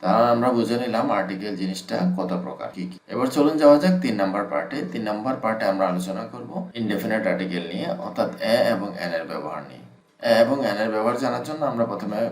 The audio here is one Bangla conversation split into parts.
তাহলে আমরা বুঝে নিলাম আর্টিকেল জিনিসটা কত প্রকার কি কি। এবার চলুন যাওয়া যাক 3 নাম্বার পার্টে। 3 নাম্বার পার্টে আমরা আলোচনা করব ইনডেফিনিট আর্টিকেল নিয়ে, অর্থাৎ এ এবং এন এর ব্যবহার নিয়ে। এ এবং এন এর ব্যবহার জানার জন্য আমরা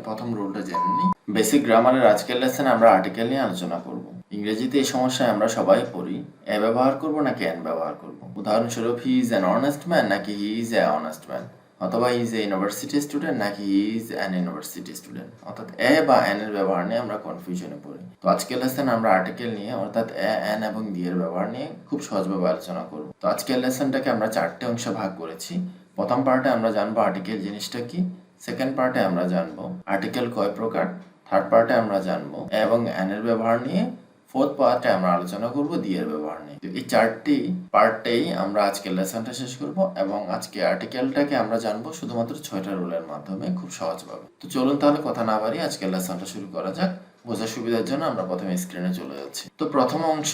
প্রথম রুলটা জেনে নিই। বেসিক গ্রামারের আজকের লেসনে আমরা আর্টিকেল নিয়ে আলোচনা করব। ইংরেজিতে এই সমস্যায় আমরা সবাই পড়ি এ ব্যবহার করব নাকি এন ব্যবহার করব। উদাহরণস্বরূপ he is an honest man নাকি he is a honest man, অথবা he is a university student নাকি he is an university student. অর্থাৎ এ বা এন এর ব্যবহার নিয়ে আমরা কনফিউশনে পড়ি। তো আজকের লেসনে আমরা আর্টিকেল নিয়ে অর্থাৎ এ, এন এবং দি এর ব্যবহার নিয়ে খুব সহজভাবে আলোচনা করব। তো আজকের লেসনটাকে আমরা 4টে অংশে ভাগ করেছি। প্রথম পার্টে আমরা জানবো আর্টিকেল জিনিসটা কি, সেকেন্ড পার্টে আমরা জানবো আর্টিকেল কয় প্রকার, থার্ড পার্টে আমরা জানবো এ এবং এন এর ব্যবহার নিয়ে, ফোর্থ পার্টে আমরা আলোচনা করব দি এর ব্যবহার নিয়ে। এই 4টি পার্টেই আমরা আজকের লেসনটা শেষ করব এবং আজকে আর্টিকেলটাকে আমরা জানবো শুধুমাত্র 6টা রুলের মাধ্যমে খুব সহজভাবে। তো চলুন তাহলে কথা না বাড়িয়ে আজকের লেসনটা শুরু করা যাক। বোঝার সুবিধার জন্য আমরা প্রথমে স্ক্রিনে চলে যাচ্ছি। তো প্রথম অংশ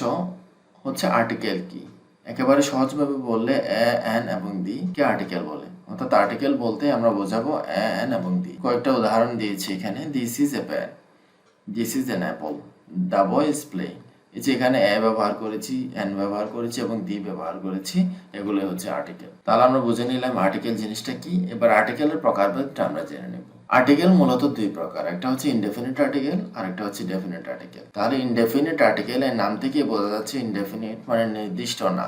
হচ্ছে আর্টিকেল কি। একেবারে সহজভাবে বললে এ, এন এবং দি কে আর্টিকেল বলে। অর্থাৎ আর্টিকেল বলতে আমরা বোঝাবো এ, এন এবং দি। কয়েকটা উদাহরণ দিয়েছি এখানে। This is a pen, this is an apple, the boy is playing. এই যে এখানে এ ব্যবহার করেছি, এন ব্যবহার করেছি এবং দি ব্যবহার করেছি, এগুলো হচ্ছে আর্টিকেল। তাহলে আমরা বুঝে নিলাম আর্টিকেল জিনিসটা কি। এবার আর্টিকেলের প্রকারভেদটা আমরা জেনে নেব। আর্টিকেল মূলত দুই প্রকার, একটা হচ্ছে ইনডেফিনিট আর্টিকেল আর একটা হচ্ছে ডেফিনিট আর্টিকেল। তাহলে ইনডেফিনিট আর্টিকেল এর নাম থেকে বোঝা যাচ্ছে ইনডেফিনিট মানে নির্দিষ্ট না,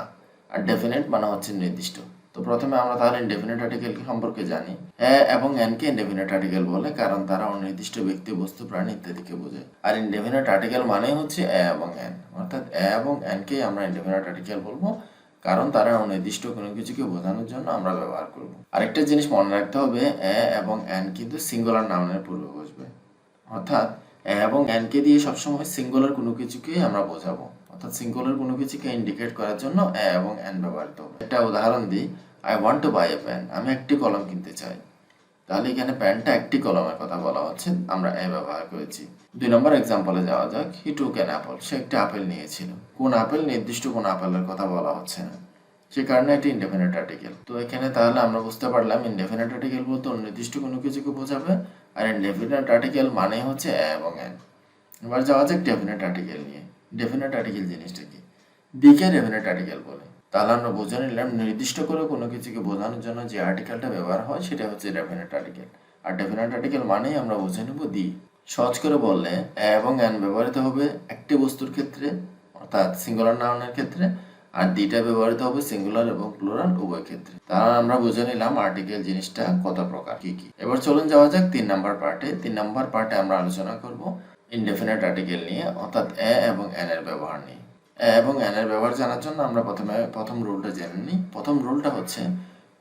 আর ডেফিনিট মানে হচ্ছে নির্দিষ্ট। তো প্রথমে আমরা তাহলে ইনডেফিনিট আর্টিকেল সম্পর্কে জানি। এ এবং এন কে ইনডেফিনিট আর্টিকেল বলে কারণ তারা অনির্দিষ্ট ব্যক্তি, বস্তু, প্রাণী ইত্যাদিকে বোঝায়। আর ইনডেফিনিট আর্টিকেল মানে হচ্ছে এ এবং এন, অর্থাৎ এ এবং এন কে আমরা ইনডেফিনিট আর্টিকেল বলবো কারণ তারা অনির্দিষ্ট কোনো কিছুকে বোঝানোর জন্য আমরা ব্যবহার করব। আরেকটা জিনিস মনে রাখতে হবে, এ এবং এন কিন্তু সিঙ্গুলার নাউনের পূর্বে বসবে, অর্থাৎ এ এবং এন কে দিয়ে সবসময় সিঙ্গুলার কোনো কিছুকে আমরা বোঝাবো, অর্থাৎ সিঙ্গুলার কোনো কিছুকে ইন্ডিকেট করার জন্য এ এবং এন ব্যবহৃত হবে। একটা উদাহরণ দিই, I want to buy a pen, আমি একটি কলম কিনতে চাই। তাহলে এখানে পেনটা একটি কলমের কথা বলা হচ্ছে, আমরা এ ব্যবহার করেছি। 2 নম্বর এক্সাম্পলে যাওয়া যাক। হি টুক অ্যান অ্যাপল, সে একটি আপেল নিয়েছিল। কোন আপেল, নির্দিষ্ট কোন আপেলের কথা বলা হচ্ছে না, সে কারণে এটি ইনডেফিনিট আর্টিকেল। তো এখানে তাহলে আমরা বুঝতে পারলাম ইনডেফিনিট আর্টিকেল বলতে অনির্দিষ্ট কোনো কিছুকে বোঝাবে, আর ইনডেফিনিট আর্টিকেল মানে হচ্ছে এ এবং এন। এবার যাওয়া যাক ডেফিনিট আর্টিকেল নিয়ে। ডেফিনিট আর্টিকেল জিনিসটা কি, দিকে ডেফিনিট আর্টিকেল বলে। তাহলে আমরা বুঝে নিলাম নির্দিষ্ট করে কোনো কিছুকে বোঝানোর জন্য যে আর্টিকেলটা ব্যবহার হয় সেটা হচ্ছে ডেফিনিট আর্টিকেল। আর ডেফিনিট আর্টিকেল মানেই আমরা বুঝে নেব দি। সহজ করে বললে এ এবং এন ব্যবহৃত হবে একটি বস্তুর ক্ষেত্রে, অর্থাৎ সিঙ্গুলার নাউনের ক্ষেত্রে, আর দিটা ব্যবহৃত হবে সিঙ্গুলার এবং প্লুরাল উভয় ক্ষেত্রে। তাহলে আমরা বুঝে নিলাম আর্টিকেল জিনিসটা কত প্রকার কি কি। এবার চলুন যাওয়া যাক 3 নাম্বার পার্টে। 3 নাম্বার পার্টে আমরা আলোচনা করব ইনডেফিনিট আর্টিকেল নিয়ে, অর্থাৎ এ এবং এন এর ব্যবহার নিয়ে। এ এবং এন এর ব্যবহার জানার জন্য আমরা প্রথম রুলটা জেনে নিই। প্রথম রুলটা হচ্ছে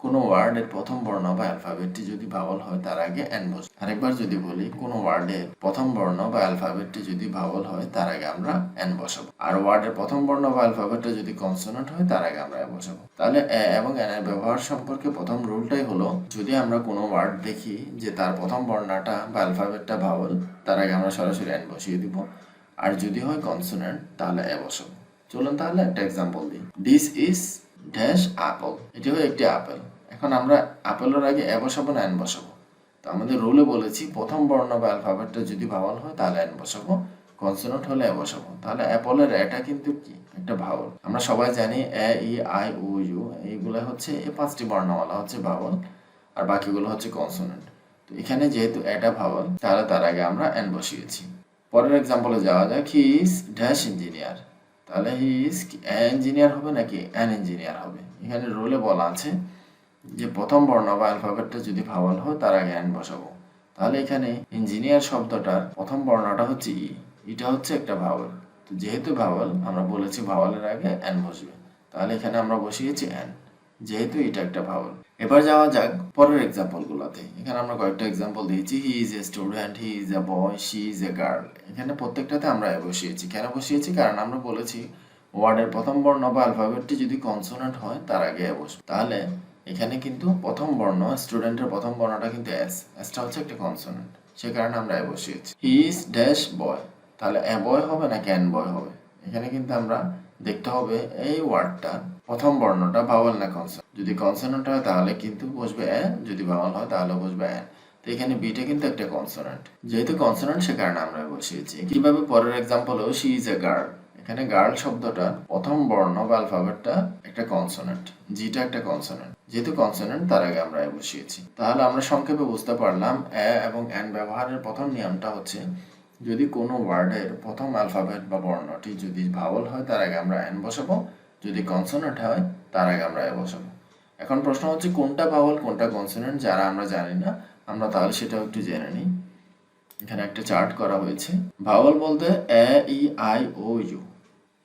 কোনো ওয়ার্ডের প্রথম বর্ণ বা অ্যালফাবেটটি যদি ভাওয়াল হয় তার আগে এন বসবে। আরেকবার যদি বলি, কোনো ওয়ার্ডের প্রথম বর্ণ বা অ্যালফাবেটটি যদি ভাওয়াল হয় তার আগে আমরা এন বসাবো। আর ওয়ার্ডের প্রথম বর্ণ বা অ্যালফাবেটটা যদি কনসোনেন্ট হয় তার আগে আমরা এ বসাবো। তাহলে এ এবং এন এর ব্যবহার সম্পর্কে প্রথম রুলটাই হলো, যদি আমরা কোনো ওয়ার্ড দেখি যে তার প্রথম বর্ণটা বা অ্যালফাবেটটা ভাওয়াল, তার আগে আমরা সরাসরি এন বসিয়ে দিব। আর যদি হয় কনসোনেন্ট তাহলে এ বসাবো। চলুন তাহলে একটা এক্সাম্পল দিই। দিস ইজ ড্যাশ অ্যাপল, এটি হলো একটি আপেল। এখন আমরা আপেলের আগে এ বসাবো না এন বসাবো? তো আমাদের রুলে বলেছি প্রথম বর্ণ বা অ্যালফাবেটটা যদি ভাওয়াল হয় তাহলে এন বসাবো, কনসোনেন্ট হলে এ বসাবো। তাহলে অ্যাপলের এটা কিন্তু কি একটা ভাওয়াল। আমরা সবাই জানি এ, ই, আই, ও, ইউ এইগুলো হচ্ছে এই 5টি বর্ণমালা হচ্ছে ভাওয়াল, আর বাকিগুলো হচ্ছে কনসোনেন্ট। তো এখানে যেহেতু এটা ভাওয়াল তাহলে তার আগে আমরা এন বসিয়েছি। পরের এক্সাম্পলে যাওয়া যাক। হি ইজ ড্যাশ ইঞ্জিনিয়ার, তাহলে হি ইজ ইঞ্জিনিয়ার হবে নাকি অ্যান ইঞ্জিনিয়ার হবে? এখানে রুলে বলা আছে যে প্রথম বর্ণ বা অ্যালফাবেটটা যদি ভাওয়াল হয় তার আগে এন বসাবো। তাহলে এখানে ইঞ্জিনিয়ার শব্দটার প্রথম বর্ণটা হচ্ছে ই, এটা হচ্ছে একটা ভাওয়াল। তো যেহেতু ভাওয়াল আমরা বলেছি ভাওয়ালের আগে এন বসবে, তাহলে এখানে আমরা বসিয়েছি এন, যেহেতু এটা একটা ভাওয়াল। এবার যাওয়া যাক পরের এক্সাম্পল গুলাতে। এখানে আমরা কয়েকটা এক্সাম্পল দিয়েছি। হি is a student, he is A boy, she is a girl. এখানে প্রত্যেকটাতে আমরা এ বসিয়েছি। কেন বসিয়েছি? কারণ আমরা বলেছি ওয়ার্ডের প্রথম বর্ণ বা অ্যালফাবেটটি যদি কনসোনেন্ট হয় তার আগে এ বসবে। তাহলে এখানে কিন্তু প্রথম বর্ণ, স্টুডেন্টের প্রথম বর্ণটা কিন্তু এস, এসটা হচ্ছে একটা কনসোনেন্ট, সে কারণে আমরা এ বসিয়েছি। হি ইজ ড্যাশ বয়, তাহলে এ বয় হবে নাকি এন বয় হবে? এখানে কিন্তু আমরা দেখতে হবে এই ওয়ার্ডটার প্রথম বর্ণটা ভাওয়াল না কনসোনেন্ট। যদি কনসোনেন্ট হয় তাহলে কিন্তু বসবে এ, যদি ভাওয়াল হয় তাহলে বসবে এন। তো তো এখানে বিটা কিন্তু একটা কনসোনেন্ট, যেহেতু কনসোনেন্ট সে কারণে আমরা বসিয়েছি। কিভাবে পরের এক্সাম্পলেও শি ইজ এ গার্ল, এখানে গার্ল শব্দটা প্রথম বর্ণ বা অ্যালফাবেটটা একটা কনসোনেন্ট, জিটা একটা কনসোনেন্ট, যেহেতু কনসোনেন্ট তার আগে আমরা বসিয়েছি। তাহলে আমরা সংক্ষেপে বুঝতে পারলাম এ এবং এন ব্যবহারের প্রথম নিয়মটা হচ্ছে যদি কোনো ওয়ার্ডের প্রথম অ্যালফাবেট বা বর্ণটি যদি ভাওয়াল হয় তার আগে আমরা এন বসাবো, যদি কনসোনেন্ট হয় তার আগে আমরা এ বসাবো। এখন প্রশ্ন হচ্ছে কোনটা ভাওয়াল কোনটা কনসোনেন্ট, যারা আমরা জানি না আমরা তাহলে সেটাও একটু জেনে নিই। এখানে একটা চার্ট করা হয়েছে। ভাওয়াল বলতে এ, ই, আই, ও, ইউ।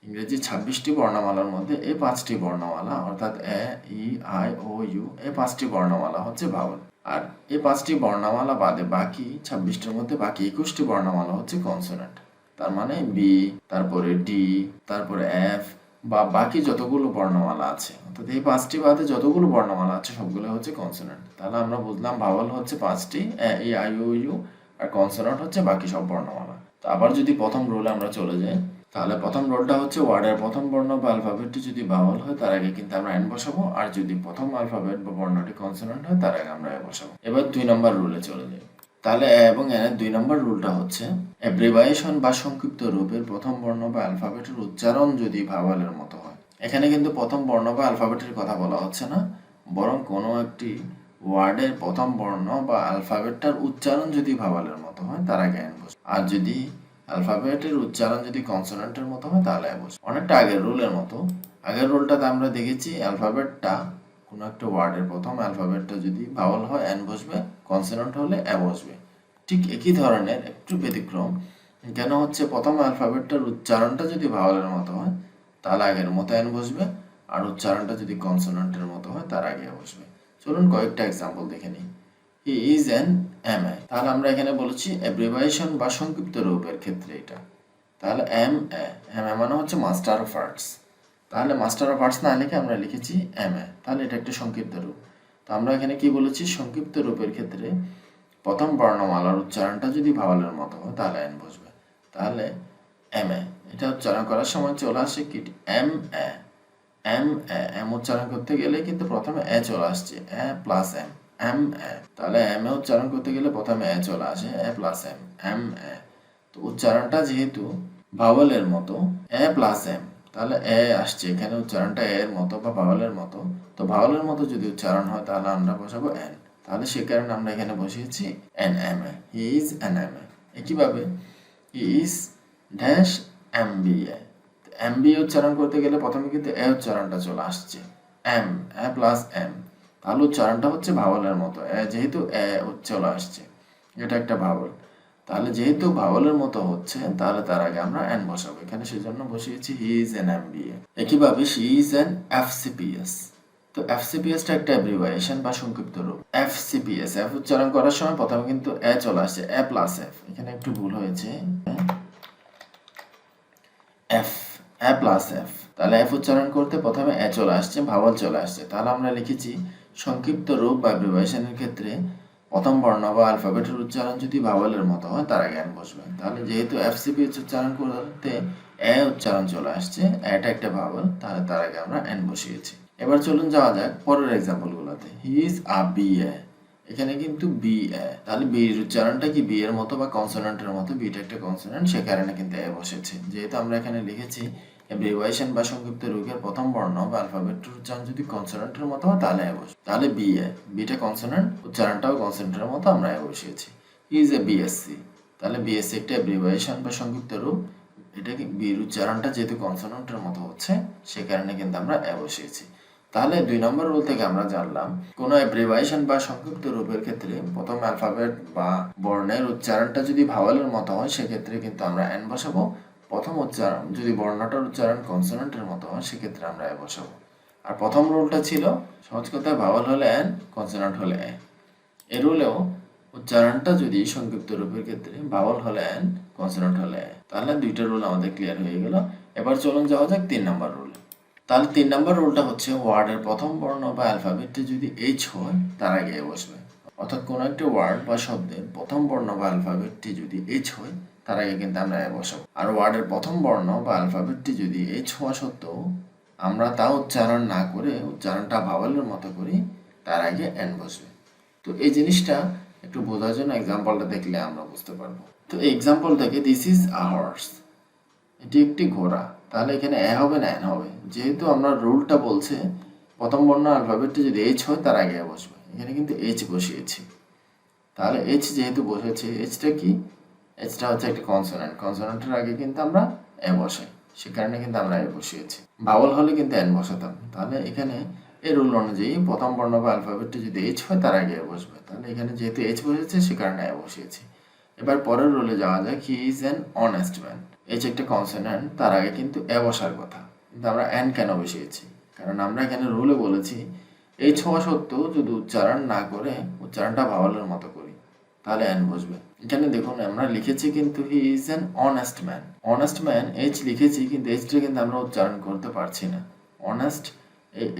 ইংরেজি 26টি বর্ণমালার মধ্যে এই 5টি বর্ণমালা অর্থাৎ এ, ই, আই, ও, ইউ এই 5টি বর্ণমালা হচ্ছে ভাওয়াল। আর এই 5টি বর্ণমালা বাদে বাকি 26টির মধ্যে বাকি 21টি বর্ণমালা হচ্ছে কনসোনেন্ট। তার মানে বি, তারপরে ডি, তারপরে এফ বা বাকি যতগুলো বর্ণমালা আছে, অর্থাৎ এই 5টি বাদে যতগুলো বর্ণমালা আছে সবগুলো হচ্ছে কনসোনেন্ট। তাহলে আমরা বুঝলাম ভাওয়াল হচ্ছে 5টি, A, E, I, O, U, আর কনসোনেন্ট হচ্ছে বাকি সব বর্ণমালা। তো আবার যদি প্রথম রুলে আমরা চলে যাই, তাহলে প্রথম রুলটা হচ্ছে ওয়ার্ডের প্রথম বর্ণ বা অ্যালফাবেটটি যদি ভাওয়াল হয় তার আগে কিন্তু আমরা এন বসাবো, আর যদি প্রথম অ্যালফাবেট বা বর্ণটি কনসোনেন্ট হয় তার আগে আমরা এ বসাবো। এবার 2 নম্বর রুলে চলে যাই। তাহলে এ এবং এন এর 2 নম্বর রুলটা হচ্ছে অ্যাব্রিভাইয়েশন বা সংক্ষিপ্ত রূপের প্রথম বর্ণ বা অ্যালফাবেটের উচ্চারণ যদি ভাওয়ালের মতো হয়। এখানে কিন্তু প্রথম বর্ণ বা অ্যালফাবেটের কথা বলা হচ্ছে না, বরং কোনো একটি ওয়ার্ডের প্রথম বর্ণ বা অ্যালফাবেটটার উচ্চারণ যদি ভাওয়ালের মতো হয় তার আগে এন বসবে, আর যদি অ্যালফাবেটের উচ্চারণ যদি কনসোনেন্টের মতো হয় তাহলে এ বসবে। অনেকটা আগের রুলের মতো। আগের রুলটাতে আমরা দেখেছি অ্যালফাবেটটা কোনো একটা ওয়ার্ডের প্রথম অ্যালফাবেটটা যদি ভাওয়াল হয় এন বসবে, কনসোনেন্ট হলে এ বসবে। ঠিক একই ধরনের একটু ব্যতিক্রম কেন হচ্ছে, প্রথম অ্যালফাবেটটার উচ্চারণটা যদি ভাওয়ালের মতো হয় তাহলে আগের মতো এন বসবে, আর উচ্চারণটা যদি কনসোনেন্টের মতো হয় তার আগে বসবে। চলুন কয়েকটা এক্সাম্পল দেখে নিই। হি ইজ অ্যান এমএ, তাহলে আমরা এখানে বলেছি অ্যাব্রিভিয়েশন বা সংক্ষিপ্ত রূপের ক্ষেত্রে এটা। তাহলে এম এ, এম এ মানে হচ্ছে মাস্টার অফ আর্টস। তাহলে মাস্টার অফ আর্টস না লিখে আমরা লিখেছি এম এ, তাহলে এটা একটা সংক্ষিপ্ত রূপ। তো আমরা এখানে কি বলেছি, সংক্ষিপ্ত রূপের ক্ষেত্রে প্রথম বর্ণমালার উচ্চারণটা যদি ভাওয়ালের মতো হয় তাহলে এন বসবে। তাহলে এম এ এটা উচ্চারণ করার সময় চলে আসে কি M A, M A, M উচ্চারণ করতে গেলে কিন্তু প্রথমে এ চলে আসছে, এ প্লাস এম, এম এ। তাহলে এম এ উচ্চারণ করতে গেলে প্রথমে এ চলে আসে, এ প্লাস এম, এম এ। তো উচ্চারণটা যেহেতু ভাওয়ালের মতো এ প্লাস এম, তাহলে এ আসছে এখানে, উচ্চারণটা এর মতো বা ভাওয়ালের মতো। তো ভাওয়ালের মতো যদি উচ্চারণ হয় তাহলে আমরা বসাবো এন, তাহলে সে কারণে আমরা এখানে বসিয়েছি an M A, he is an M A. একইভাবে he is dash M B A, M B উচ্চারণ করতে গেলে প্রথমে কিন্তু এ উচ্চারণটা চলে আসছে, এম, এ প্লাস এম, তাহলে উচ্চারণটা হচ্ছে ভাওয়ালের মতো, এ যেহেতু এ চলে আসছে এটা একটা ভাওয়াল, তাহলে যেহেতু ভাওয়ালের মতো হচ্ছে তাহলে তার আগে আমরা এন বসাবো এখানে, সেজন্য বসিয়েছি he is an M B A. একইভাবে শি ইজ এন এফসিপিএস। তো এফসিপিএসটা একটা অ্যাব্রিভিয়েশন বা সংক্ষিপ্ত রূপ। এফসিপিএস, এফ উচ্চারণ করার সময় প্রথমে কিন্তু এ চলে আসছে, এ প্লাস এফ, এখানে একটু ভুল হয়েছে, এফ, এ প্লাস এফ। তাহলে এফ উচ্চারণ করতে প্রথমে এ চলে আসছে, ভাওয়াল চলে আসছে, তাহলে আমরা লিখেছি সংক্ষিপ্ত রূপ বা অ্যাব্রিভিয়েশনের ক্ষেত্রে প্রথম বর্ণ বা অ্যালফাবেটের উচ্চারণ যদি ভাওয়ালের মতো হয় তার আগে এন বসবে। তাহলে যেহেতু এফসিপিএস উচ্চারণ করতে এ উচ্চারণ চলে আসছে, এটা একটা ভাওয়াল, তাহলে তার আগে আমরা এন বসিয়েছি। এবার চলুন যাওয়া যাক পরের এক্সাম্পলগুলোতে। He is a B A, এখানে কিন্তু বি এ, তাহলে বি এর উচ্চারণটা কি বি এর মতো বা কনসোনেন্টের মতো, বিটা একটা কনসোনেন্ট সে কারণে কিন্তু এ বসেছে। যেহেতু আমরা এখানে লিখেছি অ্যাব্রিভিয়েশন বা সংক্ষিপ্ত রূপের প্রথম বর্ণ বা অ্যালফাবেটের উচ্চারণ যদি কনসোনেন্টের মতো হয় তাহলে এ বসবে, তাহলে বি এ, বিটা কনসোনেন্ট, উচ্চারণটাও কনসোনেন্টের মতো, আমরা এ বসিয়েছি। ইজ এ বিএসসি, তাহলে বিএসসি একটা অ্যাব্রিভিয়েশন বা সংক্ষিপ্ত রূপ, এটা কি বির উচ্চারণটা যেহেতু কনসোনেন্টের মতো হচ্ছে সে কারণে কিন্তু আমরা এ বসিয়েছি। তাহলে 2 নম্বর রুল থেকে আমরা জানলাম কোনো অ্যাব্রিভিয়েশন বা সংক্ষিপ্ত রূপের ক্ষেত্রে প্রথম অ্যালফাবেট বা বর্ণের উচ্চারণটা যদি ভাওয়ালের মতো হয় সেক্ষেত্রে কিন্তু আমরা এন বসাবো, প্রথম উচ্চারণ যদি বর্ণটার উচ্চারণ কনসোনেন্টের মতো হয় সেক্ষেত্রে আমরা এ বসাবো। আর প্রথম রুলটা ছিল সহজ কথায় ভাওয়াল হলে এন, কনসোনেন্ট হলে এ। এই রুলেও উচ্চারণটা যদি সংক্ষিপ্ত রূপের ক্ষেত্রে ভাওয়াল হলে এন, কনসোনেন্ট হলে এ। তাহলে 2টা রুল আমাদের ক্লিয়ার হয়ে গেল। এবার চলুন যাওয়া যাক 3 নম্বর রুল। তাহলে 3 নম্বর রুলটা হচ্ছে ওয়ার্ডের প্রথম বর্ণ বা অ্যালফাবেটটি যদি এইচ হয় তার আগে এ বসবে, অর্থাৎ কোনো একটা ওয়ার্ড বা শব্দের প্রথম বর্ণ বা অ্যালফাবেটটি যদি এইচ হয় তার আগে কিন্তু আমরা এ বসাবো। আর ওয়ার্ডের প্রথম বর্ণ বা অ্যালফাবেটটি যদি এইচ হওয়া সত্ত্বেও আমরা তা উচ্চারণ না করে উচ্চারণটা ভাওয়ালের মতো করি তার আগে এন বসবে। তো এই জিনিসটা একটু বোঝার জন্য এক্সাম্পলটা দেখলে আমরা বুঝতে পারবো। তো এই এক্সাম্পল থেকে দিস ইজ আ হর্স, এটি একটি ঘোড়া, তাহলে এখানে এ হবে না এন হবে। যেহেতু আমরা রুলটা বলছে প্রথম বর্ণ অ্যালফাবেটটা যদি এইচ হয় তার আগে বসবে, এখানে কিন্তু এইচ বসিয়েছি। তাহলে এইচ যেহেতু বসেছে, এইচটা কি, এইচটা হচ্ছে একটা কনসোনেন্ট, কনসোনেন্টের আগে কিন্তু আমরা এ বসাই, সে কারণে কিন্তু আমরা এ বসিয়েছি। ভাওয়াল হলে কিন্তু এন বসাতাম। তাহলে এখানে এই রুল অনুযায়ী প্রথম বর্ণ বা অ্যালফাবেটটা যদি এইচ হয় তার আগে এ বসবে, তাহলে এখানে যেহেতু এইচ বসেছে সে কারণে এ বসিয়েছি। এবার পরের রুলে যাওয়া যায়, হি is an honest man. H একটা কনসোনেন্ট, তার আগে কিন্তু এ বসার কথা, কিন্তু আমরা এন কেন বসিয়েছি? কারণ আমরা এখানে রুলে বলেছি এইচ হওয়া সত্ত্বেও যদি উচ্চারণ না করে উচ্চারণটা ভাওয়ালের মতো করি তাহলে এন বসবে। এখানে দেখুন আমরা লিখেছি কিন্তু he is an honest man, honest man H লিখেছি কিন্তু এইচটা কিন্তু আমরা উচ্চারণ করতে পারছি না। Honest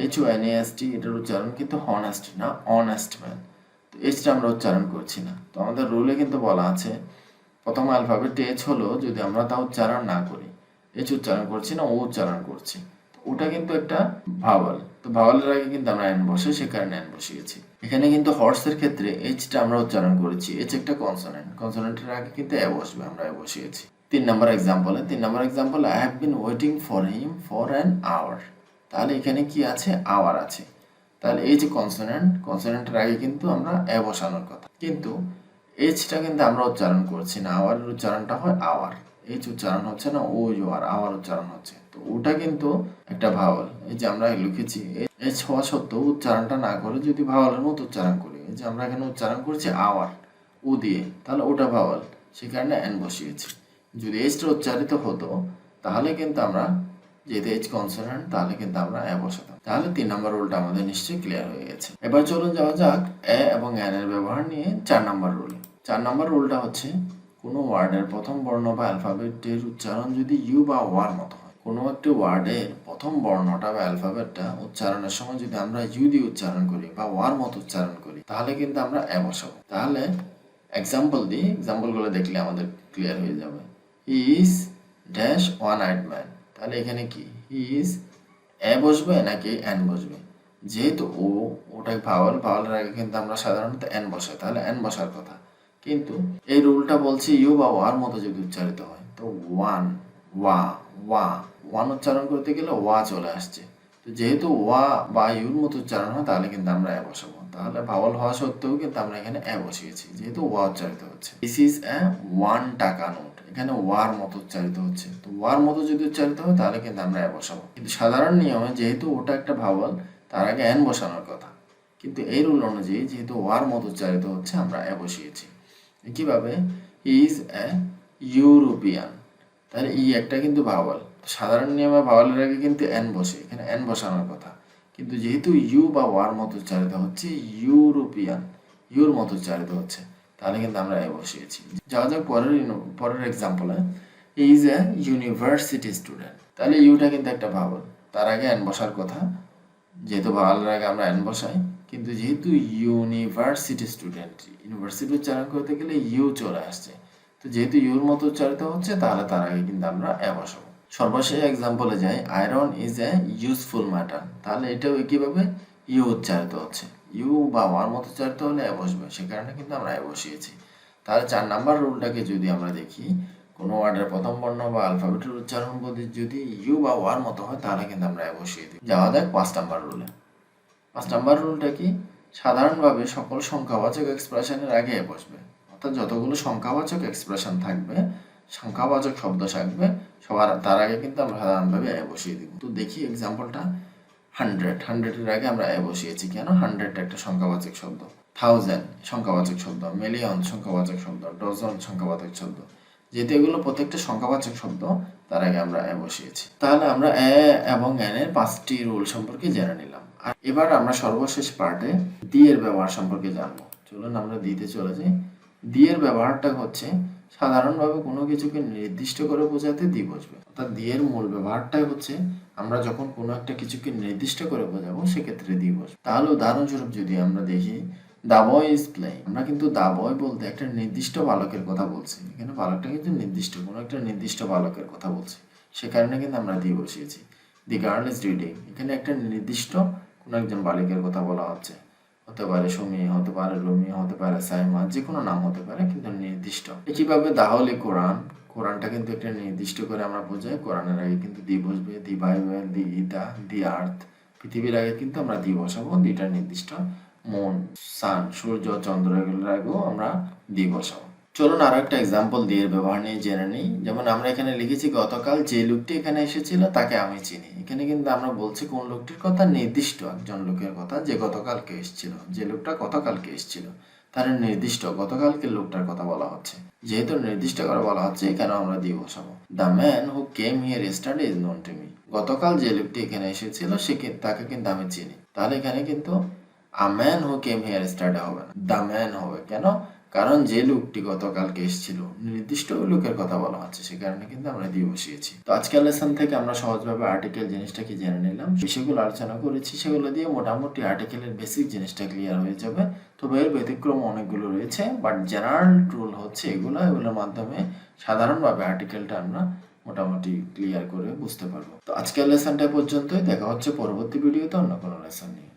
H O N E S T, এটার উচ্চারণ কিন্তু হনেস্ট না, অনেস্ট ম্যান। তো এইচটা আমরা উচ্চারণ করছি না। তো আমাদের রুলে কিন্তু বলা আছে প্রথম অ্যালফাবেট এইচ হলো যদি আমরা তা উচ্চারণ না করি, এইচ উচ্চারণ করছি না, ও উচ্চারণ করছি, ওটা কিন্তু একটা ভাওয়াল। তো ভাওয়ালের আগে কিন্তু আমরা এন বসে, সে কারণে এন বসিয়েছি। এখানে কিন্তু হর্সের ক্ষেত্রে এইচটা আমরা উচ্চারণ করেছি, এইচ একটা কনসোনেন্ট, কনসোনেন্টের আগে কিন্তু এ বসবে, আমরা এ বসিয়েছি। 3 number example, I have been waiting for him for an hour. তাহলে এখানে কি আছে, আওয়ার আছে। তাহলে এই যে কনসোনেন্ট, কনসোনেন্টের আগে কিন্তু আমরা এ বসানোর কথা, কিন্তু এইচটা কিন্তু আমরা উচ্চারণ করছি না, আওয়ারের উচ্চারণটা হয় আওয়ার, এইচ উচ্চারণ হচ্ছে না, ও আর আওয়ার উচ্চারণ হচ্ছে। তো ওটা কিন্তু একটা ভাওয়াল। এই যে আমরা লিখেছি এইচ হওয়া সত্ত্বেও উচ্চারণটা না করে যদি ভাওয়ালের মতো উচ্চারণ করি, এই যে আমরা এখানে উচ্চারণ করছি আওয়ার ও দিয়ে, তাহলে ওটা ভাওয়াল, সে কারণে এন বসিয়েছি। যদি এইচটা উচ্চারিত হতো তাহলে কিন্তু আমরা, যেহেতু এইচ কনসোনেন্ট, তাহলে কিন্তু আমরা এ বসাতাম। তাহলে 3 নম্বর রুলটা আমাদের নিশ্চয়ই ক্লিয়ার হয়ে গেছে। এবার চলুন যাওয়া যাক এ এবং এন এর ব্যবহার নিয়ে 4 নম্বর রুল। 4 নম্বর রুলটা হচ্ছে কোনো ওয়ার্ডের প্রথম বর্ণ বা অ্যালফাবেটের উচ্চারণ যদি ইউ বা ওয়ার মতো হয়, কোনো একটি ওয়ার্ডের প্রথম বর্ণটা বা অ্যালফাবেটটা উচ্চারণের সময় যদি আমরা ইউ দিয়ে উচ্চারণ করি বা ওয়ার মতো উচ্চারণ করি তাহলে কিন্তু আমরা এ বসাবো। তাহলে এক্সাম্পল দিই, এক্সাম্পলগুলো দেখলে আমাদের ক্লিয়ার হয়ে যাবে। হি is dash one eyed man. তাহলে এখানে কি, হি ইজ এ বসবে নাকি এন বসবে? যেহেতু ওটা ভাওয়াল, ভাওয়ালের আগে কিন্তু আমরা সাধারণত এন বসাই, তাহলে এন বসার কথা। কিন্তু এই রুলটা বলছে ইউ বা ওয়ার মতো যদি উচ্চারিত হয়, তো ওয়ান, ওয়া, ওয়া, ওয়ান উচ্চারণ করতে গেলে ওয়া চলে আসছে। তো যেহেতু ওয়া বা ইউর মতো উচ্চারণ হয় তাহলে কিন্তু আমরা এ বসাবো। তাহলে ভাওয়াল হওয়া সত্ত্বেও কিন্তু আমরা এখানে এ বসিয়েছি, যেহেতু ওয়া উচ্চারিত হচ্ছে। দিস ইজ এ 1 টাকা নোট, এখানে ওয়ার মতো উচ্চারিত হচ্ছে। তো ওয়ার মতো যদি উচ্চারিত হয় তাহলে কিন্তু আমরা এ বসাবো। কিন্তু সাধারণ নিয়মে যেহেতু ওটা একটা ভাওয়াল, তার আগে এন বসানোর কথা, কিন্তু এই রুল অনুযায়ী যেহেতু ওয়ার মতো উচ্চারিত হচ্ছে আমরা এ বসিয়েছি। কিভাবে, ইজ এ ইউরোপিয়ান, তাহলে ই একটা কিন্তু ভাওয়াল, সাধারণ নিয়মে ভাওয়ালের আগে কিন্তু এন বসে, এখানে এন বসানোর কথা, কিন্তু যেহেতু ইউ বা ওয়ার মতো উচ্চারিত হচ্ছে, ইউরোপিয়ান, ইউর মতো উচ্চারিত হচ্ছে, তাহলে কিন্তু আমরা এ বসিয়েছি। যাওয়া যাক পরের এক্সাম্পলে, ইজ এ ইউনিভার্সিটি স্টুডেন্ট। তাহলে ইউটা কিন্তু একটা ভাওয়াল, তার আগে এন বসার কথা, যেহেতু ভাওয়ালের আগে আমরা এন বসাই, কিন্তু যেহেতু ইউনিভার্সিটি স্টুডেন্ট, ইউনিভার্সিটি উচ্চারণ করতে গেলে ইউ চলে আসছে, তো যেহেতু ইউর মতো উচ্চারিত হচ্ছে তাহলে তার আগে কিন্তু আমরা এ বসাবো। সর্বশেষ এক্সাম্পলে যাই, iron is a useful matter. তাহলে এটাও একইভাবে ইউ উচ্চারিত হচ্ছে, ইউ বা ওয়ার মতো উচ্চারিত হলে এ বসবে, সে কারণে কিন্তু আমরা এ বসিয়েছি। তাহলে 4 নাম্বার রুলটাকে যদি আমরা দেখি, কোনো ওয়ার্ডের প্রথম বর্ণ বা অ্যালফাবেটের উচ্চারণ পদ্ধতি যদি ইউ বা ওয়ার মতো হয় তাহলে কিন্তু আমরা এ বসিয়ে দিই। যাওয়া যাক 5 নাম্বার রুলে। 5 নাম্বার রুলটা কি, সাধারণভাবে সকল সংখ্যাবাচক এক্সপ্রেশনের আগে এ বসবে, অর্থাৎ যতগুলো সংখ্যাবাচক এক্সপ্রেশন থাকবে, সংখ্যাবাচক শব্দ থাকবে, সবার তার আগে কিন্তু আমরা সাধারণভাবে এ বসিয়ে দিব। তো দেখি এক্সাম্পলটা, 100 এর আগে আমরা এ বসিয়েছি কেন, 100 একটা সংখ্যাবাচক শব্দ, 1000 সংখ্যাবাচক শব্দ, মিলিয়ন সংখ্যাবাচক শব্দ, ডজন সংখ্যাবাচক শব্দ, যেহেতু এগুলো প্রত্যেকটা সংখ্যাবাচক শব্দ, তার আগে আমরা এ বসিয়েছি। তাহলে আমরা এ এবং এন এর 5টি রুল সম্পর্কে জেনে নিলাম। আর এবার আমরা সর্বশেষ পার্টে দি এর ব্যবহার সম্পর্কে জানবো। চলুন আমরা দিতে চলে যাই। দি এর ব্যবহারটা হচ্ছে সাধারণভাবে কোনো কিছুকে নির্দিষ্ট করে বোঝাতে দি বসবে, অর্থাৎ দি এর মূল ব্যবহারটাই হচ্ছে আমরা যখন কোনো একটা কিছুকে নির্দিষ্ট করে বোঝাবো সেক্ষেত্রে দি বসবে। তাহলে উদাহরণস্বরূপ যদি আমরা দেখি, দা বয় ইজ প্লেইং, আমরা কিন্তু দা বয় বলতে একটা নির্দিষ্ট বালকের কথা বলছি, এখানে বালকটা কিন্তু নির্দিষ্ট, কোনো একটা নির্দিষ্ট বালকের কথা বলছি, সে কারণে কিন্তু আমরা দি বসিয়েছি। দি গার্ল ইজ রিডিং, এখানে একটা নির্দিষ্ট কোনো একজন বালিকের কথা বলা হচ্ছে, হতে পারে সুমি, হতে পারে রুমি, হতে পারে সাইমা, যে কোনো নাম হতে পারে কিন্তু নির্দিষ্ট। একইভাবে দাহলে কোরআন, কোরআনটা কিন্তু একটা নির্দিষ্ট করে আমরা বোঝাই। কোরআনের আগে কিন্তু দি বসবে, দি বাইবেল, দি গীতা, দি আর্থ। পৃথিবীর আগে কিন্তু আমরা দি বসাবো, দিটা নির্দিষ্ট। মুন, সান, সূর্য, চন্দ্র এগুলোর আগেও আমরা দি বসাবো। চলুন আরো একটা এক্সাম্পল দিয়ে ব্যবহার নিয়ে জেনে নিই। যেমন আমরা এখানে লিখেছি গতকাল যে লোকটি এখানে এসেছিল তাকে আমি চিনি। এখানে কিন্তু আমরা বলছি কোন লোকটির কথা, নির্দিষ্ট একজন লোকের কথা যে গতকালকে এসেছিল, যে লোকটা গতকালকে এসেছিল তার নির্দিষ্ট গতকালকে লোকটার কথা বলা হচ্ছে। যেহেতু নির্দিষ্ট করে বলা হচ্ছে এখানে আমরা দিয়ে বসাবো। The man who came here yesterday is known to me. গতকাল যে লোকটি এখানে এসেছিল তাকে কিন্তু আমি চিনি। তাহলে এখানে কিন্তু a man who came here yesterday হবে না, দ্য ম্যান হবে। কেন? কারণ যে লোকটি গতকালকে এসেছিল নির্দিষ্ট লোকের কথা বলা হচ্ছে, সে কারণে কিন্তু আমরা দিয়ে বসিয়েছি। তো আজকের লেসন থেকে আমরা সহজভাবে আর্টিকেল জিনিসটা কি জেনে নিলাম। বিষয়গুলো আলোচনা করেছি, সেগুলো দিয়ে মোটামুটি আর্টিকেলের বেসিক জিনিসটা ক্লিয়ার হয়ে যাবে। তবে এর ব্যতিক্রম অনেকগুলো রয়েছে, বাট জেনারেল রুল হচ্ছে এগুলোর মাধ্যমে সাধারণভাবে আর্টিকেলটা আমরা মোটামুটি ক্লিয়ার করে বুঝতে পারবো। তো আজকের লেসনটা পর্যন্তই, দেখা হচ্ছে পরবর্তী ভিডিওতে অন্য কোনো লেসন নিয়ে।